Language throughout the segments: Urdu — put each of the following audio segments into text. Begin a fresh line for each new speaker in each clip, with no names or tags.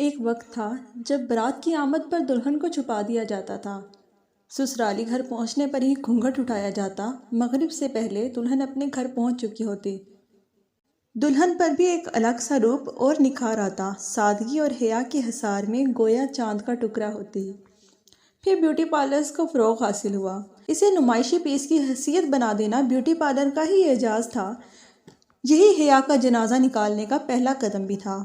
ایک وقت تھا جب برات کی آمد پر دلہن کو چھپا دیا جاتا تھا۔ سسرالی گھر پہنچنے پر ہی گھونگھٹ اٹھایا جاتا۔ مغرب سے پہلے دلہن اپنے گھر پہنچ چکی ہوتی۔ دلہن پر بھی ایک الگ سا روپ اور نکھار آتا، سادگی اور حیا کے حصار میں گویا چاند کا ٹکڑا ہوتی۔ پھر بیوٹی پارلرز کو فروغ حاصل ہوا۔ اسے نمائشی پیس کی حیثیت بنا دینا بیوٹی پارلر کا ہی اعجاز تھا۔ یہی حیا کا جنازہ نکالنے کا پہلا قدم بھی تھا۔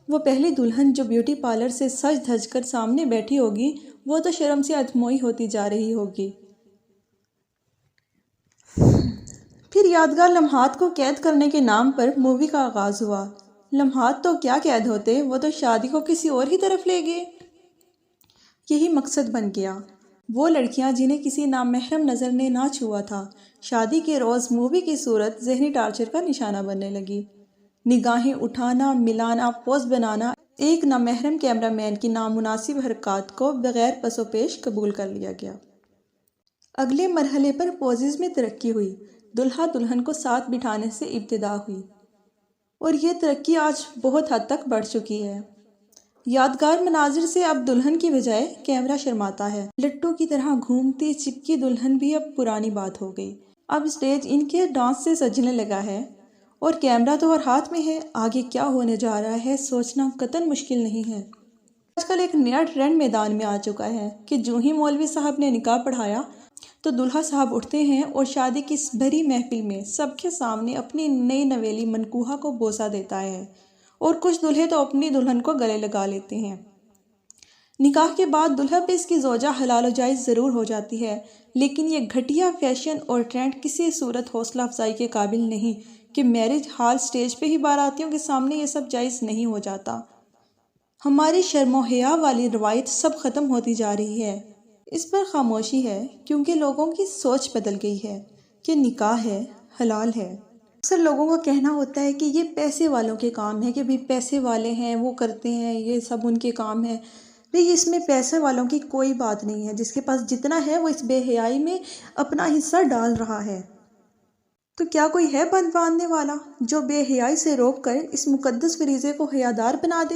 وہ پہلی دلہن جو بیوٹی پارلر سے سج دھج کر سامنے بیٹھی ہوگی، وہ تو شرم سے ادھموئی ہوتی جا رہی ہوگی۔ پھر یادگار لمحات کو قید کرنے کے نام پر مووی کا آغاز ہوا۔ لمحات تو کیا قید ہوتے، وہ تو شادی کو کسی اور ہی طرف لے گئے۔ یہی مقصد بن گیا۔ وہ لڑکیاں جنہیں کسی نامحرم نظر نے نہ چھوا تھا، شادی کے روز مووی کی صورت ذہنی ٹارچر کا نشانہ بننے لگی۔ نگاہیں اٹھانا، ملانا، پوز بنانا، ایک نامحرم کیمرہ مین کی نامناسب حرکات کو بغیر پس و پیش قبول کر لیا گیا۔ اگلے مرحلے پر پوزز میں ترقی ہوئی۔ دلہا دلہن کو ساتھ بٹھانے سے ابتدا ہوئی، اور یہ ترقی آج بہت حد تک بڑھ چکی ہے۔ یادگار مناظر سے اب دلہن کی بجائے کیمرہ شرماتا ہے۔ لٹو کی طرح گھومتی چپکی دلہن بھی اب پرانی بات ہو گئی۔ اب اسٹیج ان کے ڈانس سے سجنے لگا ہے، اور کیمرہ تو ہر ہاتھ میں ہے۔ آگے کیا ہونے جا رہا ہے سوچنا قطعاً مشکل نہیں ہے۔ آج کل ایک نیا ٹرینڈ میدان میں آ چکا ہے کہ جو ہی مولوی صاحب نے نکاح پڑھایا تو دلہا صاحب اٹھتے ہیں اور شادی کی اس بھری محفل میں سب کے سامنے اپنی نئی نویلی منکوحہ کو بوسہ دیتا ہے، اور کچھ دلہے تو اپنی دلہن کو گلے لگا لیتے ہیں۔ نکاح کے بعد دلہا پہ اس کی زوجہ حلال و جائز ضرور ہو جاتی ہے، لیکن یہ گھٹیا فیشن اور ٹرینڈ کسی صورت حوصلہ افزائی کے قابل نہیں کہ میرج ہال سٹیج پہ ہی باراتیوں کے سامنے یہ سب جائز نہیں ہو جاتا۔ ہماری شرم و حیا والی روایت سب ختم ہوتی جا رہی ہے۔ اس پر خاموشی ہے کیونکہ لوگوں کی سوچ بدل گئی ہے کہ نکاح ہے، حلال ہے۔ اکثر لوگوں کا کہنا ہوتا ہے کہ یہ پیسے والوں کے کام ہے، کہ بھی پیسے والے ہیں وہ کرتے ہیں، یہ سب ان کے کام ہے۔ بھئی اس میں پیسے والوں کی کوئی بات نہیں ہے۔ جس کے پاس جتنا ہے وہ اس بے حیائی میں اپنا حصہ ڈال رہا ہے۔ تو کیا کوئی ہے بند باندھنے والا جو بے حیائی سے روک کر اس مقدس فریضے کو حیادار بنا دے؟